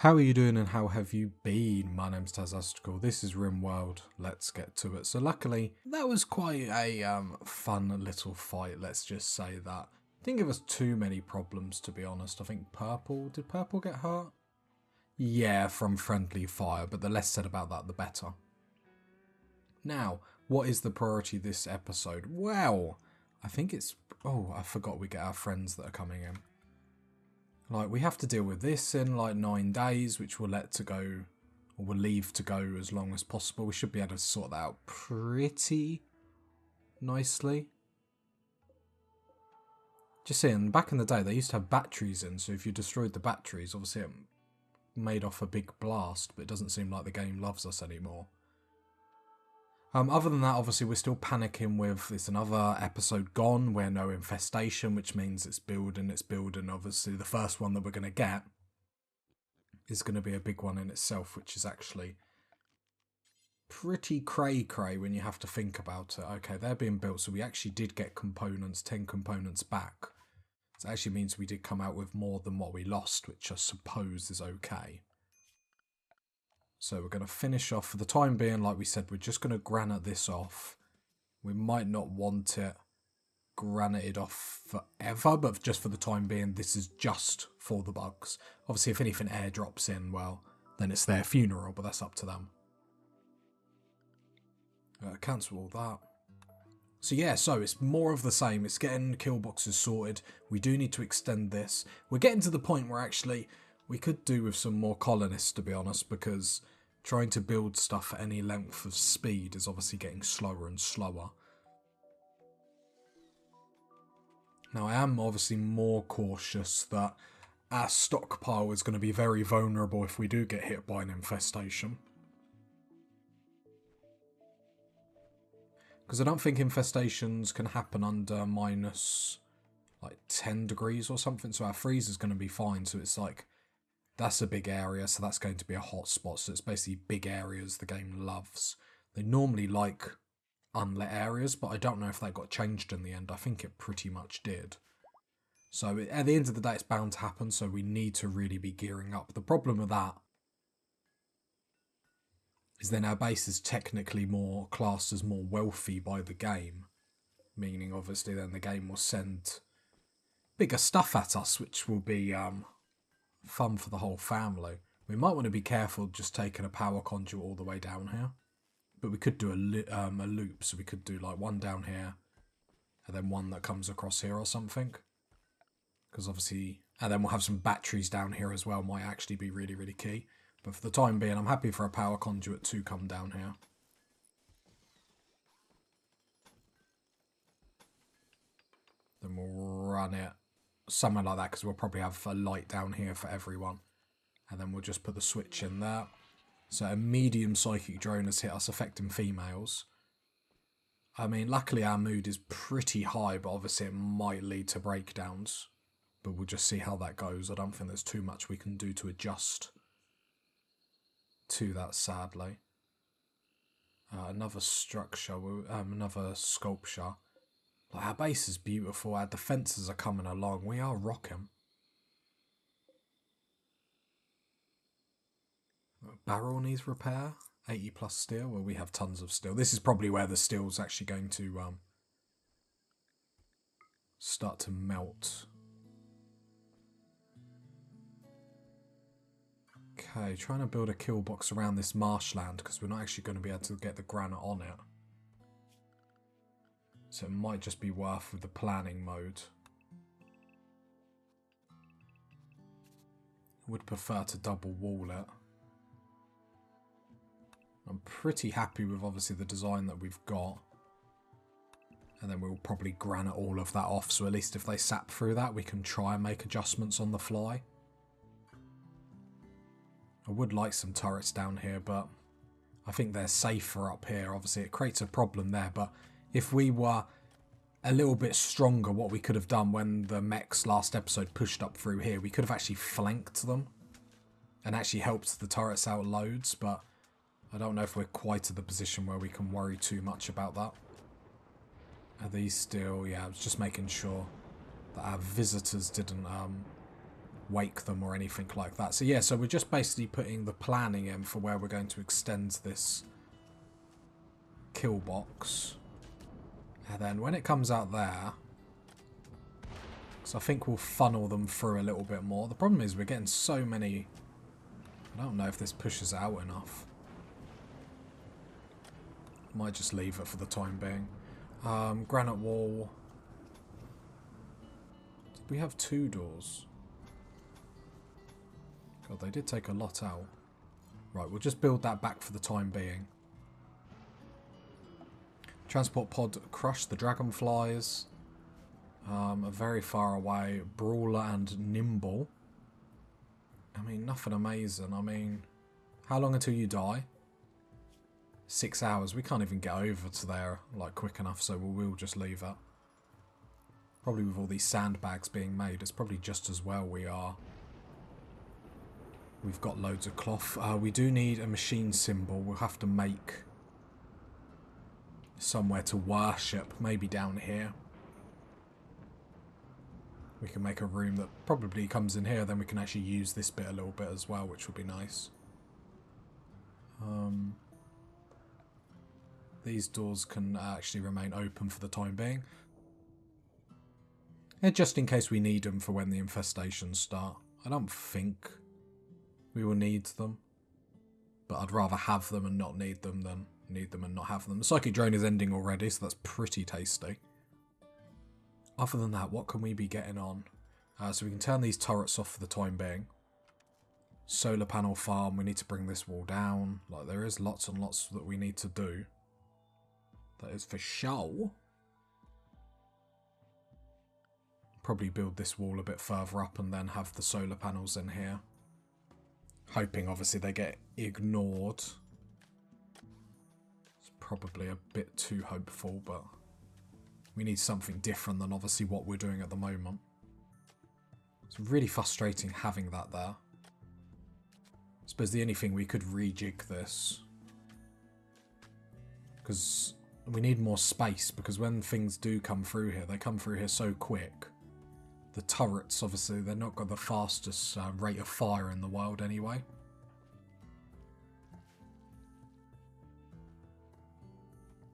How are you doing and how have you been? My name's Tazastical. This is RimWorld. Let's get to it. So luckily, that was quite a fun little fight, let's just say that. Didn't give us too many problems, to be honest. I think did Purple get hurt? Yeah, from friendly fire, but the less said about that, the better. Now, what is the priority this episode? Well, I think it's... Oh, I forgot we get our friends that are coming in. Like, we have to deal with this in, 9 days, which we'll let to go, or we'll leave to go as long as possible. We should be able to sort that out pretty nicely. Just saying, back in the day, they used to have batteries in, so if you destroyed the batteries, obviously it made off a big blast, but it doesn't seem like the game loves us anymore. Other than that, obviously, we're still panicking with it's another episode gone. We're no infestation, which means it's building. Obviously, the first one that we're going to get is going to be a big one in itself, which is actually pretty cray-cray when you have to think about it. Okay, they're being built, so we actually did get components, 10 components back. So it actually means we did come out with more than what we lost, which I suppose is okay. So we're going to finish off for the time being, like we said, we're just going to granite this off. We might not want it granited off forever, but just for the time being, this is just for the bugs. Obviously, if anything airdrops in, well, then it's their funeral, but that's up to them. Cancel all that. So yeah, so it's more of the same. It's getting kill boxes sorted. We do need to extend this. We're getting to the point where actually we could do with some more colonists, to be honest, because trying to build stuff at any length of speed is obviously getting slower and slower. Now, I am obviously more cautious that our stockpile is going to be very vulnerable if we do get hit by an infestation. Because I don't think infestations can happen under minus 10 degrees or something, so our freeze is going to be fine. So it's like, that's a big area, so that's going to be a hot spot. So it's basically big areas the game loves. They normally like unlit areas, but I don't know if that got changed in the end. I think it pretty much did. So at the end of the day, it's bound to happen, so we need to really be gearing up. The problem with that is then our base is technically more classed as more wealthy by the game, meaning obviously then the game will send bigger stuff at us, which will be fun for the whole family. We might want to be careful just taking a power conduit all the way down here, but we could do a loop, so we could do one down here and then one that comes across here or something, because obviously, and then we'll have some batteries down here as well, might actually be really, really key. But for the time being, I'm happy for a power conduit to come down here. Then we'll run it somewhere like that, because we'll probably have a light down here for everyone. And then we'll just put the switch in there. So a medium psychic drone has hit us, affecting females. I mean, luckily our mood is pretty high, but obviously it might lead to breakdowns. But we'll just see how that goes. I don't think there's too much we can do to adjust to that, sadly. Another structure, another sculpture. Our base is beautiful, our defences are coming along, we are rocking. Barrel needs repair, 80 plus steel, well we have tons of steel. This is probably where the steel's actually going to start to melt. Okay, trying to build a kill box around this marshland because we're not actually going to be able to get the granite on it. So it might just be worth with the planning mode. I would prefer to double wall it. I'm pretty happy with obviously the design that we've got. And then we'll probably granite all of that off, so at least if they sap through that, we can try and make adjustments on the fly. I would like some turrets down here, but I think they're safer up here. Obviously, it creates a problem there, but if we were a little bit stronger, what we could have done when the mechs last episode pushed up through here, we could have actually flanked them and actually helped the turrets out loads, but I don't know if we're quite at the position where we can worry too much about that. Are these still... Yeah, I was just making sure that our visitors didn't wake them or anything like that. So yeah, so we're just basically putting the planning in for where we're going to extend this kill box. And then when it comes out there, so I think we'll funnel them through a little bit more. The problem is we're getting so many... I don't know if this pushes out enough. Might just leave it for the time being. Granite wall. Did we have 2 doors? God, they did take a lot out. Right, we'll just build that back for the time being. Transport pod crush the dragonflies. Are very far away. Brawler and nimble. I mean, nothing amazing. I mean, how long until you die? 6 hours. We can't even get over to there like quick enough, so we'll just leave it. Probably with all these sandbags being made, it's probably just as well we are. We've got loads of cloth. We do need a machine symbol. We'll have to make somewhere to worship, maybe down here. We can make a room that probably comes in here, then we can actually use this bit a little bit as well, which would be nice. These doors can actually remain open for the time being. And just in case we need them for when the infestations start. I don't think we will need them. But I'd rather have them and not need them than need them and not have them. The psychic drone is ending already, so that's pretty tasty. Other than that, what can we be getting on? So we can turn these turrets off for the time being. Solar panel farm, we need to bring this wall down. Like, there is lots and lots that we need to do. That is for sure. Probably build this wall a bit further up and then have the solar panels in here. Hoping, obviously, they get ignored. It's probably a bit too hopeful, but we need something different than, obviously, what we're doing at the moment. It's really frustrating having that there. I suppose the only thing we could rejig this. Because we need more space, because when things do come through here, they come through here so quick. The turrets, obviously, they're not got the fastest rate of fire in the world anyway.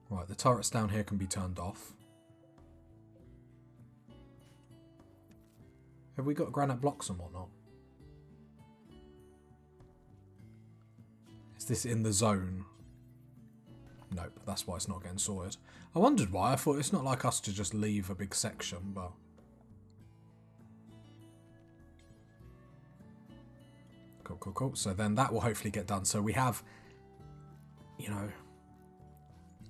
Right, the turrets down here can be turned off. Have we got granite blocks and whatnot? Is this in the zone? Nope, that's why it's not getting sorted. I wondered why. I thought it's not like us to just leave a big section, but... Cool, cool, cool. So then that will hopefully get done. So we have, you know,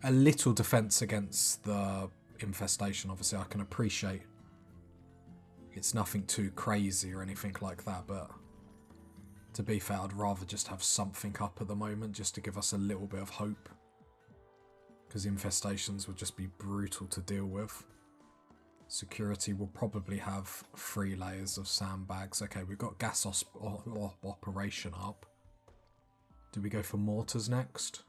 a little defense against the infestation. Obviously, I can appreciate it's nothing too crazy or anything like that, but to be fair, I'd rather just have something up at the moment just to give us a little bit of hope. Because infestations would just be brutal to deal with. Security will probably have 3 layers of sandbags. Okay, we've got gas operation up. Do we go for mortars next?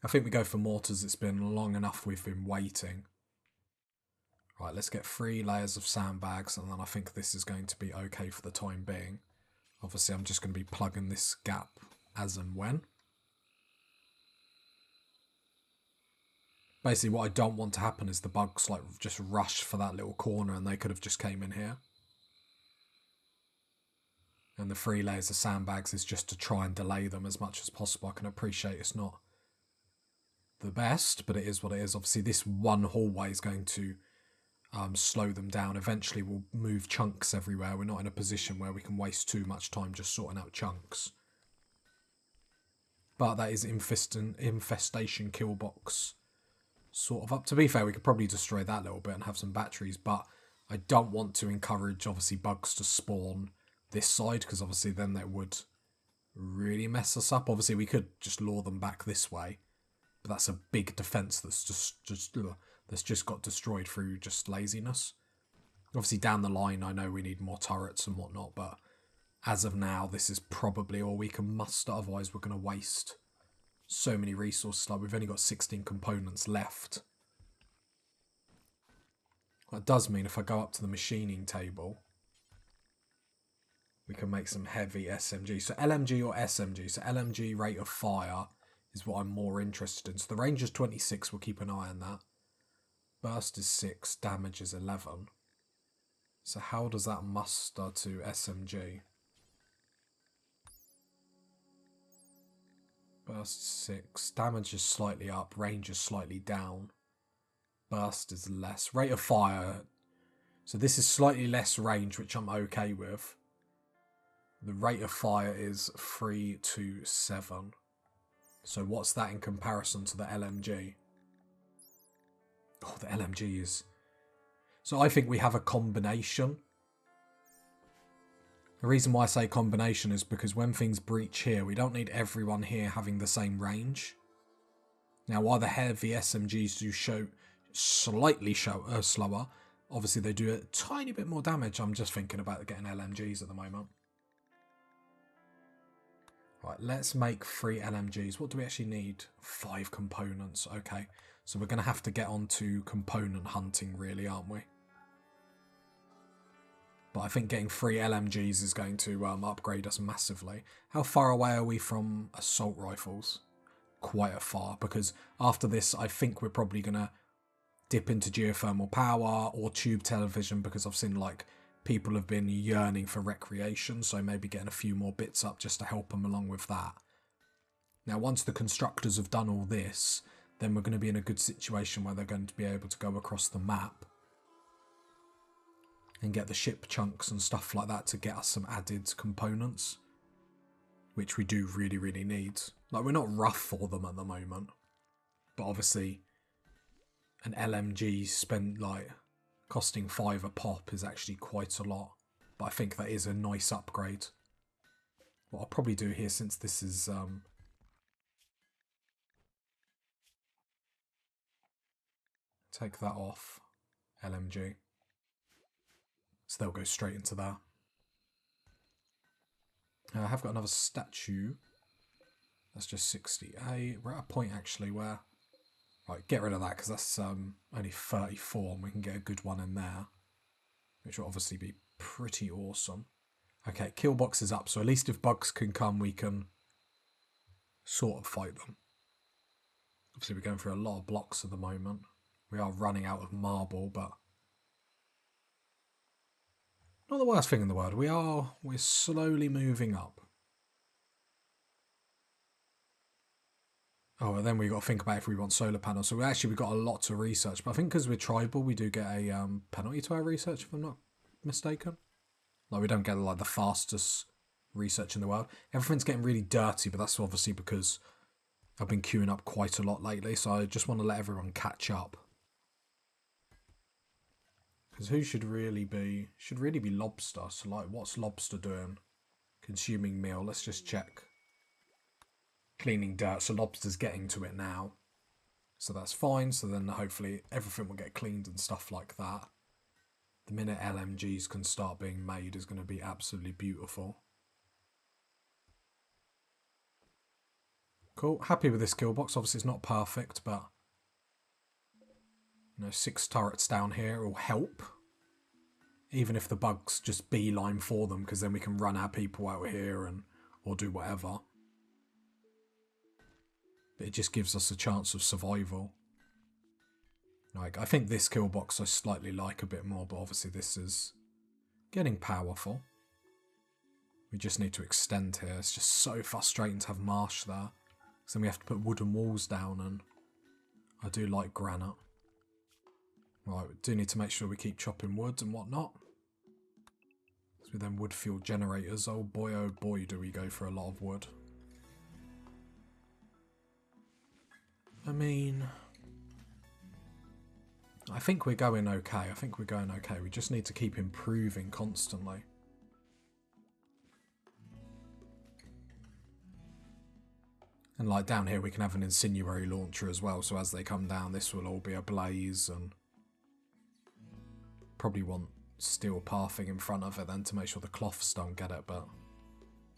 I think we go for mortars. It's been long enough we've been waiting. Right, let's get 3 layers of sandbags, and then I think this is going to be okay for the time being. Obviously, I'm just going to be plugging this gap as and when. Basically, what I don't want to happen is the bugs like just rush for that little corner, and they could have just came in here. And the 3 layers of sandbags is just to try and delay them as much as possible. I can appreciate it's not the best, but it is what it is. Obviously, this one hallway is going to slow them down. Eventually, we'll move chunks everywhere. We're not in a position where we can waste too much time just sorting out chunks. But that is infestation kill box sort of up. To be fair, we could probably destroy that a little bit and have some batteries, but I don't want to encourage, obviously, bugs to spawn this side, because obviously then that would really mess us up. Obviously, we could just lure them back this way, but that's a big defense that's just got destroyed through just laziness. Obviously, down the line, I know we need more turrets and whatnot, but as of now, this is probably all we can muster. Otherwise, we're going to waste so many resources. Like, we've only got 16 components left. That does mean if I go up to the machining table, we can make some heavy SMG. So LMG or SMG. So LMG rate of fire is what I'm more interested in. So the range is 26, we'll keep an eye on that. Burst is 6, damage is 11. So how does that muster to SMG? Burst 6, damage is slightly up, range is slightly down. Burst is less. Rate of fire, so this is slightly less range, which I'm okay with. The rate of fire is 3 to 7. So what's that in comparison to the LMG? Oh, the LMG is... So I think we have a combination. The reason why I say combination is because when things breach here, we don't need everyone here having the same range. Now, while the heavy SMGs do show slightly slower, obviously they do a tiny bit more damage. I'm just thinking about getting LMGs at the moment. Right, let's make 3 LMGs. What do we actually need? 5 components. Okay, so we're going to have to get on to component hunting, really, aren't we? But I think getting 3 LMGs is going to upgrade us massively. How far away are we from assault rifles? Quite far, because after this I think we're probably going to dip into geothermal power or tube television, because I've seen like people have been yearning for recreation, so maybe getting a few more bits up just to help them along with that. Now once the constructors have done all this, then we're going to be in a good situation where they're going to be able to go across the map and get the ship chunks and stuff like that to get us some added components, which we do really, really need. Like, we're not rough for them at the moment, but obviously an LMG spent like costing 5 a pop is actually quite a lot, but I think that is a nice upgrade. What I'll probably do here, since this is take that off, LMG. So they'll go straight into that. I have got another statue. That's just 68. We're at a point actually where... Right, get rid of that because that's only 34 and we can get a good one in there, which will obviously be pretty awesome. Okay, kill box is up, so at least if bugs can come, we can sort of fight them. Obviously we're going through a lot of blocks at the moment. We are running out of marble, but... not the worst thing in the world. We're slowly moving up. Oh, and then we've got to think about if we want solar panels. So we've got a lot to research. But I think because we're tribal, we do get a penalty to our research, if I'm not mistaken. Like, we don't get like the fastest research in the world. Everything's getting really dirty, but that's obviously because I've been queuing up quite a lot lately. So I just want to let everyone catch up. Because who should really be... should really be Lobster. So, like, what's Lobster doing? Consuming meal. Let's just check. Cleaning dirt. So Lobster's getting to it now. So that's fine. So then hopefully everything will get cleaned and stuff like that. The minute LMGs can start being made is going to be absolutely beautiful. Cool. Happy with this kill box. Obviously it's not perfect, but... 6 turrets down here will help. Even if the bugs just beeline for them, because then we can run our people out here and or do whatever. But it just gives us a chance of survival. Like, I think this kill box I slightly like a bit more, but obviously this is getting powerful. We just need to extend here. It's just so frustrating to have marsh there. So then we have to put wooden walls down, and I do like granite. Right, we do need to make sure we keep chopping wood and whatnot. So with them wood fuel generators, oh boy do we go for a lot of wood. I mean, I think we're going okay. We just need to keep improving constantly. And like down here we can have an incendiary launcher as well, so as they come down this will all be ablaze, and probably want steel pathing in front of it then to make sure the cloths don't get it, but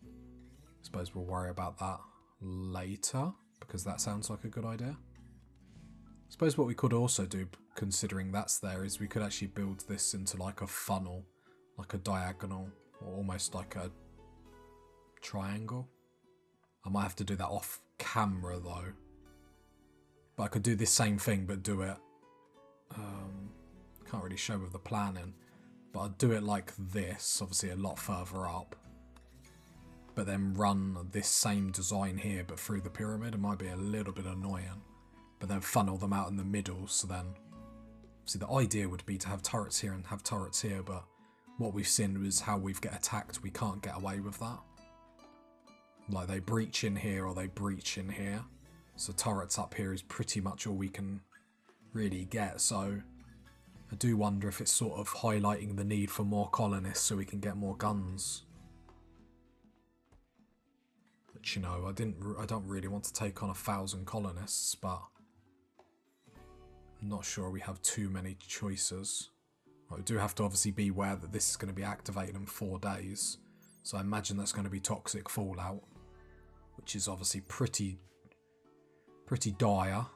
I suppose we'll worry about that later, because that sounds like a good idea. Suppose what we could also do, considering that's there, is we could actually build this into like a funnel, like a diagonal, or almost like a triangle. I might have to do that off camera though. But I could do this same thing, but do it... can't really show with the planning. But I'd do it like this, obviously a lot further up. But then run this same design here, but through the pyramid. It might be a little bit annoying. But then funnel them out in the middle, so then... See, the idea would be to have turrets here and have turrets here, but what we've seen was how we get attacked. We can't get away with that. Like, they breach in here or they breach in here. So turrets up here is pretty much all we can really get, so... I do wonder if it's sort of highlighting the need for more colonists so we can get more guns. But you know, I don't really want to take on 1,000 colonists, but I'm not sure we have too many choices. I do have to obviously be aware that this is going to be activated in 4 days, so I imagine that's going to be toxic fallout, which is obviously pretty dire.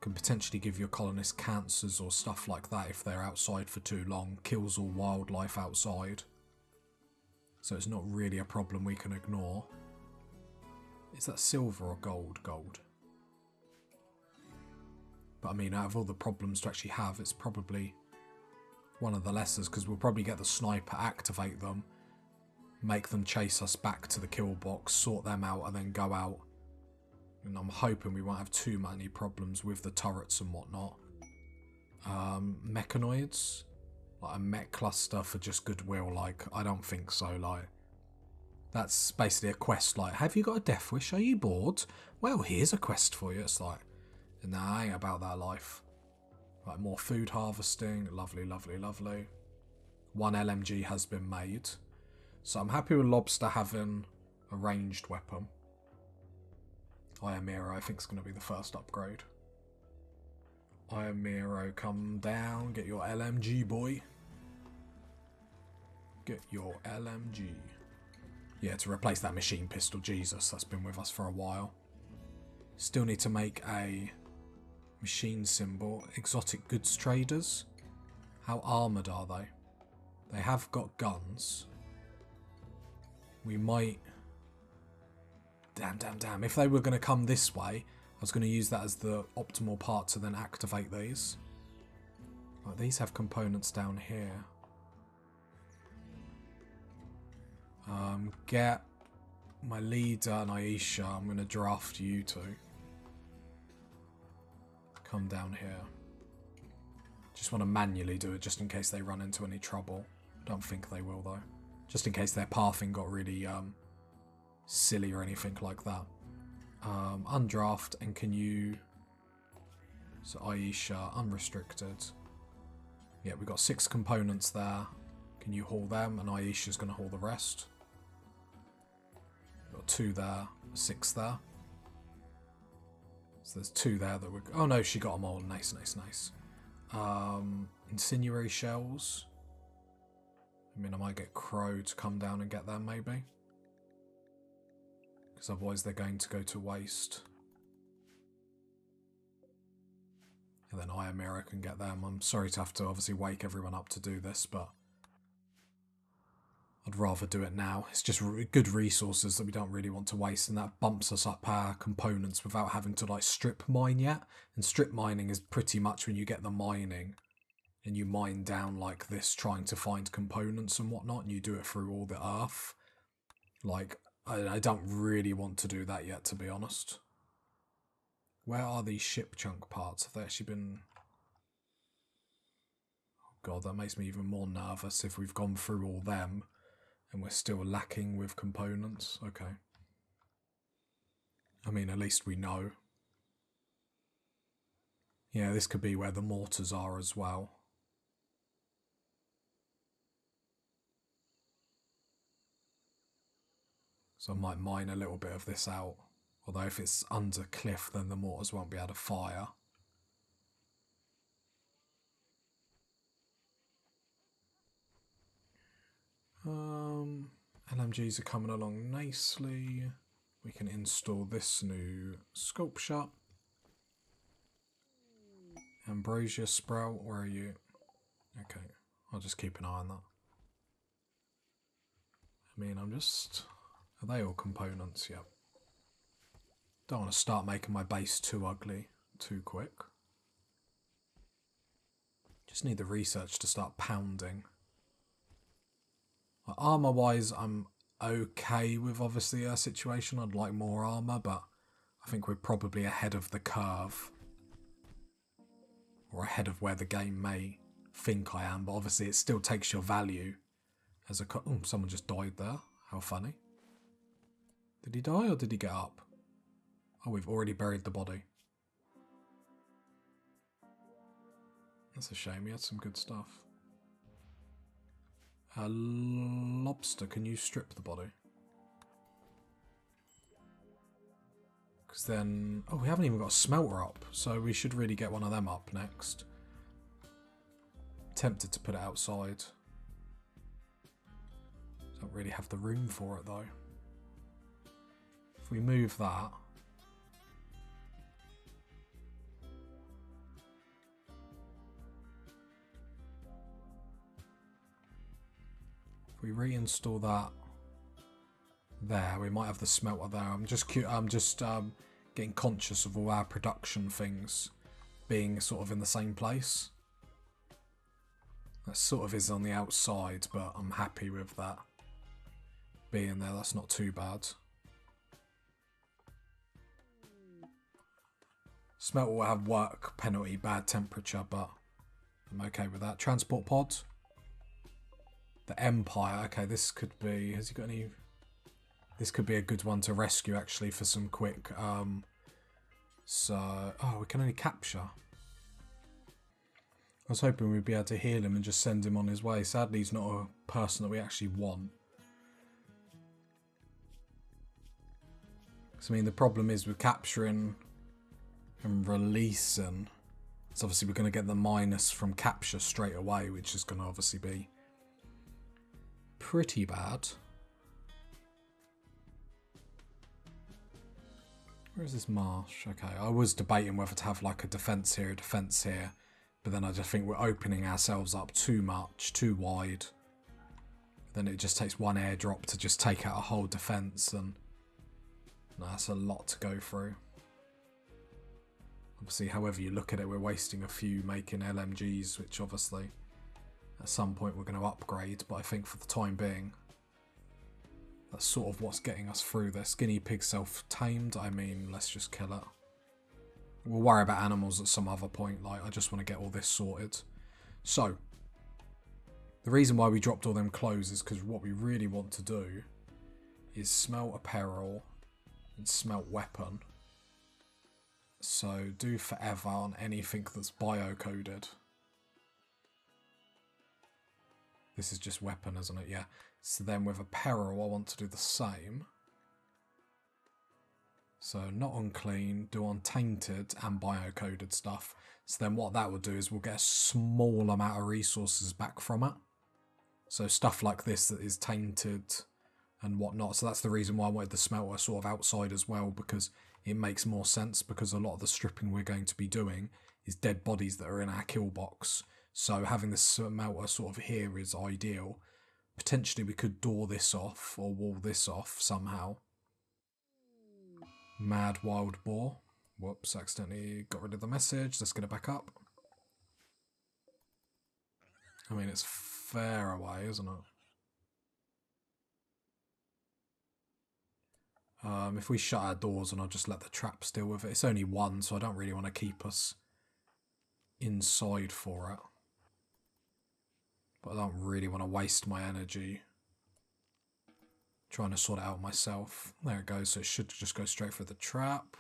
Can potentially give your colonists cancers or stuff like that if they're outside for too long. Kills all wildlife outside. So it's not really a problem we can ignore. Is that silver or gold? Gold. But I mean, out of all the problems to actually have, it's probably one of the lessers, because we'll probably get the sniper, activate them, make them chase us back to the kill box, sort them out, and then go out. And I'm hoping we won't have too many problems with the turrets and whatnot. Mechanoids? Like a mech cluster for just goodwill, like, I don't think so, like. That's basically a quest, like, have you got a death wish? Are you bored? Well, here's a quest for you. It's like, nah, I ain't about that life. Like, more food harvesting, lovely, lovely, lovely. 1 LMG has been made. So I'm happy with Lobster having a ranged weapon. Iamiro, I think, is going to be the first upgrade. Iamiro, come down. Get your LMG, boy. Get your LMG. Yeah, to replace that machine pistol. Jesus, that's been with us for a while. Still need to make a machine symbol. Exotic goods traders. How armoured are they? They have got guns. We might... Damn. If they were going to come this way, I was going to use that as the optimal part to then activate these. Like, these have components down here. Get my leader and Aisha. I'm going to draft you two. Come down here. Just want to manually do it just in case they run into any trouble. Don't think they will though. Just in case their pathing got really silly or anything like that. Undraft, and can you... So Aisha, unrestricted. Yeah, we've got 6 components there. Can you haul them? And Aisha's going to haul the rest. Got 2 there, 6 there. So there's 2 there that we're... Oh no, she got them all. Nice. Incendiary shells. I mean, I might get Crow to come down and get them, maybe. Because otherwise they're going to go to waste. And then Iamiro can get them. I'm sorry to have to obviously wake everyone up to do this, but I'd rather do it now. It's just good resources that we don't really want to waste, and that bumps us up our components without having to like strip mine yet. And strip mining is pretty much when you get the mining and you mine down like this trying to find components and whatnot, and you do it through all the earth. Like, I don't really want to do that yet, to be honest. Where are these ship chunk parts? Have they actually been... Oh god, that makes me even more nervous if we've gone through all them and we're still lacking with components. Okay. I mean, at least we know. Yeah, this could be where the mortars are as well. So I might mine a little bit of this out. Although if it's under cliff, then the mortars won't be able to fire. LMGs are coming along nicely. We can install this new sculpture. Ambrosia Sprout, where are you? Okay, I'll just keep an eye on that. I mean, I'm just... Are they all components? Yep. Don't want to start making my base too ugly too quick. Just need the research to start pounding. Like, armor-wise, I'm okay with obviously our situation. I'd like more armor, but I think we're probably ahead of the curve. Or ahead of where the game may think I am, but obviously it still takes your value as a... Oh, someone just died there. How funny. Did he die or did he get up? Oh, we've already buried the body. That's a shame, he had some good stuff. Lobster, can you strip the body? Because then... Oh, we haven't even got a smelter up, so we should really get one of them up next. Tempted to put it outside. Don't really have the room for it though. If we move that... If we reinstall that there, we might have the smelter there. I'm just getting conscious of all our production things being sort of in the same place. That sort of is on the outside, but I'm happy with that being there. That's not too bad. Smelter will have work penalty, bad temperature, but I'm okay with that. Transport pod. The Empire. Okay, this could be... Has he got any... This could be a good one to rescue, actually, for some quick... So... Oh, we can only capture. I was hoping we'd be able to heal him and just send him on his way. Sadly, he's not a person that we actually want. So, I mean, the problem is with capturing and releasing... So, obviously, we're going to get the minus from capture straight away, which is going to obviously be pretty bad. Where is this marsh? Okay, I was debating whether to have like a defence here, but then I just think we're opening ourselves up too much, too wide. Then it just takes one airdrop to just take out a whole defence, and that's a lot to go through. Obviously, however you look at it, we're wasting a few making LMGs, which obviously at some point we're going to upgrade, but I think for the time being, that's sort of what's getting us through this. Guinea pig self-tamed, I mean, let's just kill it. We'll worry about animals at some other point, like, I just want to get all this sorted. So, the reason why we dropped all them clothes is because what we really want to do is smelt apparel and smelt weapon. So, do forever on anything that's bio-coded. This is just weapon, isn't it? Yeah. So then with apparel, I want to do the same. So not on clean, do on tainted and bio-coded stuff. So then what that will do is we'll get a small amount of resources back from it. So stuff like this that is tainted and whatnot. So that's the reason why I wanted the smelter sort of outside as well, because it makes more sense, because a lot of the stripping we're going to be doing is dead bodies that are in our kill box. So having the smelter sort of here is ideal. Potentially we could door this off or wall this off somehow. Mad wild boar. Whoops, accidentally got rid of the message. Let's get it back up. I mean, it's fair away, isn't it? If we shut our doors and I'll just let the traps deal with it. It's only one, so I don't really want to keep us inside for it. But I don't really want to waste my energy trying to sort it out myself. There it goes, so it should just go straight for the trap.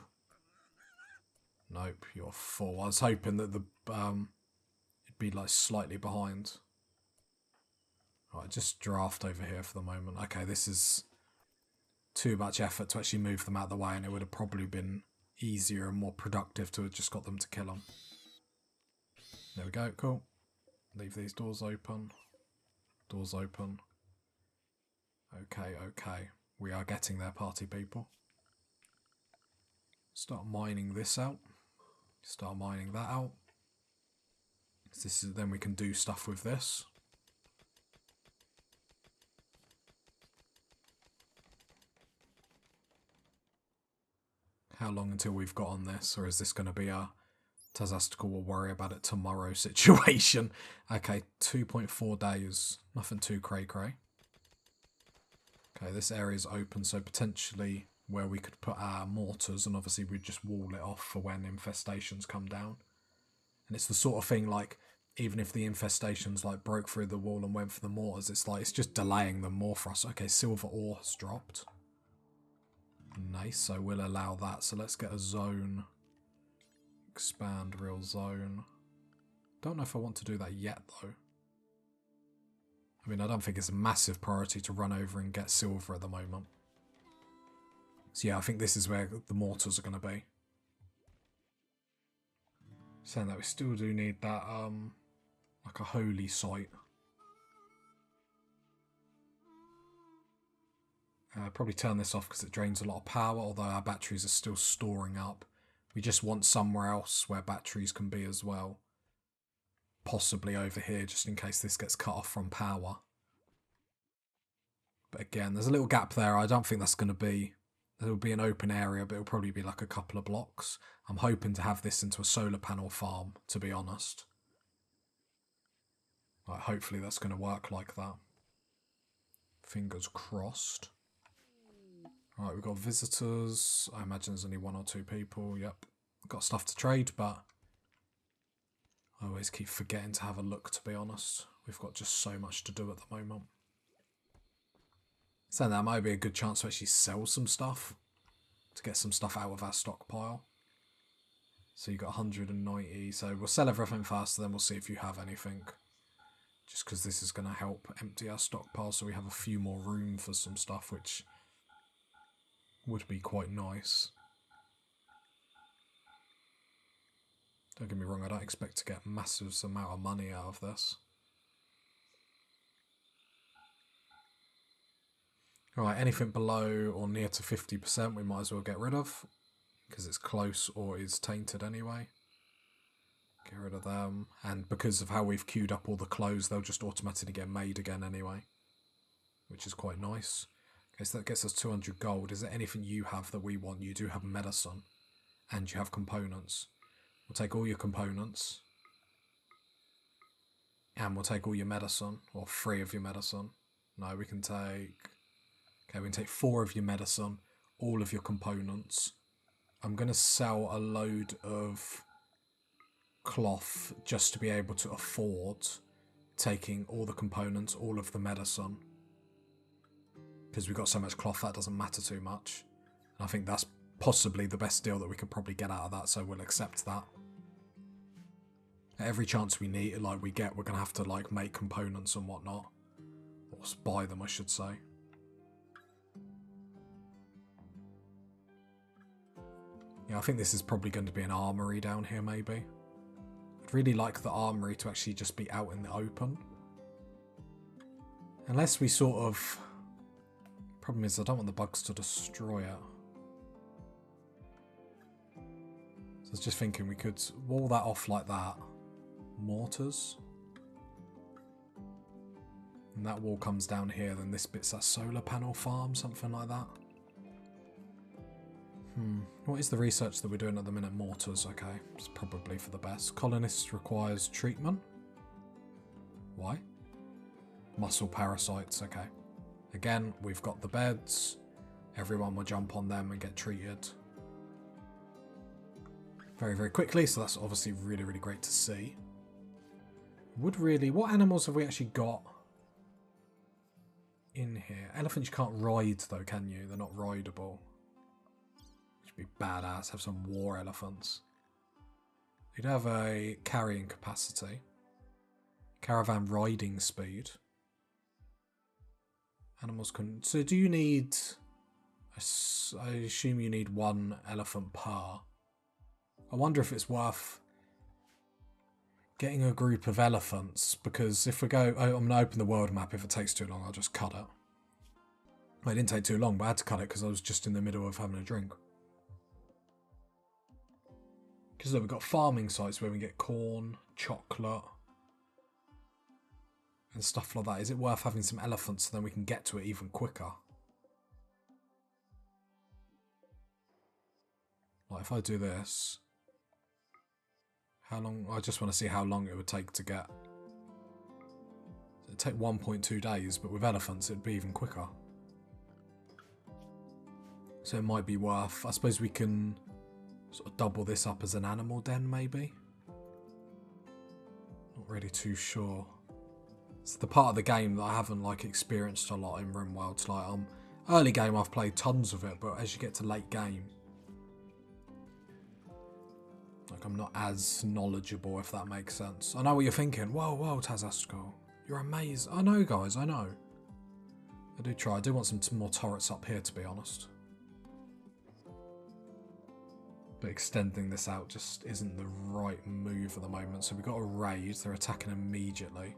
Nope, you're full. I was hoping that the it'd be like slightly behind. Alright, just draft over here for the moment. Okay, this is too much effort to actually move them out of the way, and it would have probably been easier and more productive to have just got them to kill them. There we go, cool. Leave these doors open. Doors open. Okay, okay. We are getting there, party people. Start mining this out. Start mining that out. Then we can do stuff with this. How long until we've got on this, or is this going to be a Tazastical will worry about it tomorrow situation? Okay, 2.4 days, nothing too cray-cray. Okay, this area is open, so potentially where we could put our mortars, and obviously we'd just wall it off for when infestations come down. And it's the sort of thing, like, even if the infestations like broke through the wall and went for the mortars, it's like, it's just delaying them more for us. Okay, silver ore has dropped. Nice, so we'll allow that. So let's get a zone. Expand real zone. Don't know if I want to do that yet, though. I mean, I don't think it's a massive priority to run over and get silver at the moment. So yeah, I think this is where the mortars are going to be. Saying that, we still do need that, like a holy site. Probably turn this off because it drains a lot of power, although our batteries are still storing up. We just want somewhere else where batteries can be as well. Possibly over here, just in case this gets cut off from power. But again, there's a little gap there. I don't think that's going to be... There'll be an open area, but it'll probably be like a couple of blocks. I'm hoping to have this into a solar panel farm, to be honest. Like, hopefully that's going to work like that. Fingers crossed. Alright, we've got visitors. I imagine there's only 1 or 2 people. Yep. Got stuff to trade, but I always keep forgetting to have a look, to be honest. We've got just so much to do at the moment. So that might be a good chance to actually sell some stuff. To get some stuff out of our stockpile. So you got 190. So we'll sell everything first, then we'll see if you have anything. Just because this is going to help empty our stockpile so we have a few more room for some stuff, which would be quite nice. Don't get me wrong, I don't expect to get massive amount of money out of this. Alright, anything below or near to 50% we might as well get rid of, because it's close or is tainted anyway. Get rid of them, and because of how we've queued up all the clothes, they'll just automatically get made again anyway, which is quite nice. Okay, so that gets us 200 gold. Is there anything you have that we want? You do have medicine, and you have components. We'll take all your components, and we'll take all your medicine, or 3 of your medicine. No, we can take... Okay, we can take 4 of your medicine, all of your components. I'm going to sell a load of cloth just to be able to afford taking all the components, all of the medicine. Because we've got so much cloth, that doesn't matter too much. And I think that's possibly the best deal that we could probably get out of that, so we'll accept that. At every chance we need, we're going to have to, make components and whatnot. Or buy them, I should say. Yeah, I think this is probably going to be an armory down here, maybe. I'd really like the armory to actually just be out in the open. Unless we sort of... Problem is, I don't want the bugs to destroy it. So I was just thinking we could wall that off like that. Mortars. And that wall comes down here, then this bit's that solar panel farm, something like that. What is the research that we're doing at the minute? Mortars, okay. It's probably for the best. Colonists requires treatment. Why? Muscle parasites, okay. Again, we've got the beds. Everyone will jump on them and get treated very, very quickly. So that's obviously really, really great to see. What animals have we actually got in here? Elephants you can't ride though, can you? They're not rideable. Be badass, have some war elephants. You'd have a carrying capacity. Caravan riding speed. Animals can... So do you need... I assume you need 1 elephant per. I wonder if it's worth getting a group of elephants, because if we go... I'm going to open the world map. If it takes too long, I'll just cut it. Well, it didn't take too long, but I had to cut it because I was just in the middle of having a drink. Because we've got farming sites where we get corn, chocolate, and stuff like that. Is it worth having some elephants so then we can get to it even quicker? Like if I do this, how long? I just want to see how long it would take to get. It'd take 1.2 days, but with elephants it'd be even quicker. So it might be worth, I suppose we can sort of double this up as an animal den maybe? Not really too sure. It's the part of the game that I haven't like experienced a lot in RimWorld. Like early game I've played tons of it, but as you get to late game, like I'm not as knowledgeable, if that makes sense. I know what you're thinking. Whoa, Tazasco. You're amazing. I know, guys, I know. I do try. I do want some more turrets up here, to be honest. But extending this out just isn't the right move at the moment. So we've got a raid. They're attacking immediately.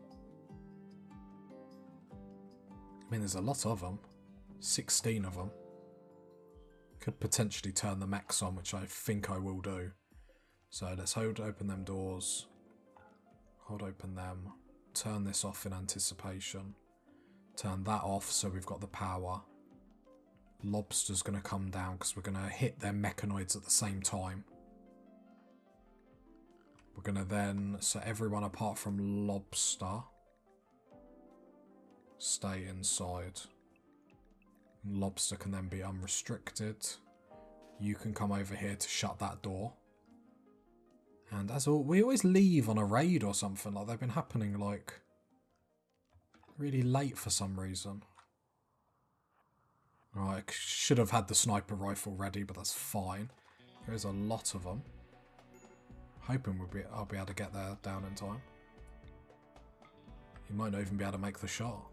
I mean, there's a lot of them. 16 of them. Could potentially turn the mechs on, which I think I will do. So let's hold open them doors. Hold open them. Turn this off in anticipation. Turn that off so we've got the power. Lobster's going to come down because we're going to hit their mechanoids at the same time. We're going to then, so everyone apart from Lobster, stay inside. Lobster can then be unrestricted. You can come over here to shut that door. And as all, we always leave on a raid or something. Like they've been happening like really late for some reason. Right, I should have had the sniper rifle ready, but that's fine. There is a lot of them. Hoping I'll be able to get there down in time. He might not even be able to make the shot.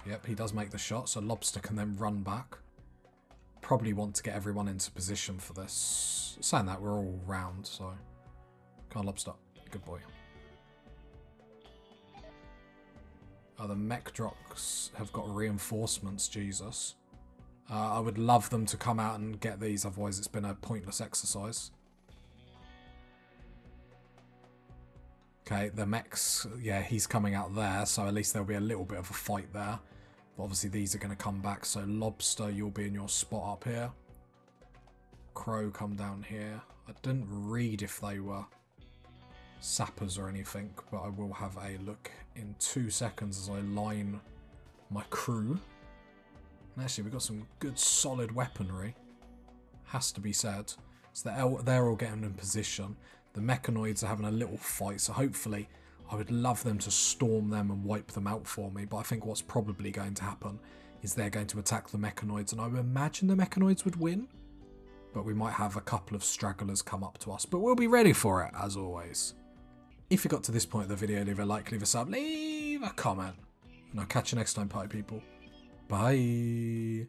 Yep, he does make the shot, so Lobster can then run back. Probably want to get everyone into position for this. Saying that, we're all round, so... Come on, Lobster. Good boy. Oh, the mech drops have got reinforcements, Jesus. I would love them to come out and get these, otherwise it's been a pointless exercise. Okay, the mechs, yeah, he's coming out there, so at least there'll be a little bit of a fight there. But obviously these are going to come back, so Lobster, you'll be in your spot up here. Crow, come down here. I didn't read if they were sappers or anything, but I will have a look in 2 seconds as I line my crew. And actually, we've got some good solid weaponry, has to be said. So they're all getting in position. The mechanoids are having a little fight, so hopefully I would love them to storm them and wipe them out for me, but I think what's probably going to happen is they're going to attack the mechanoids, and I would imagine the mechanoids would win, but we might have a couple of stragglers come up to us, but we'll be ready for it, as always. If you got to this point of the video, leave a like, leave a sub, leave a comment, and I'll catch you next time, party people. Bye.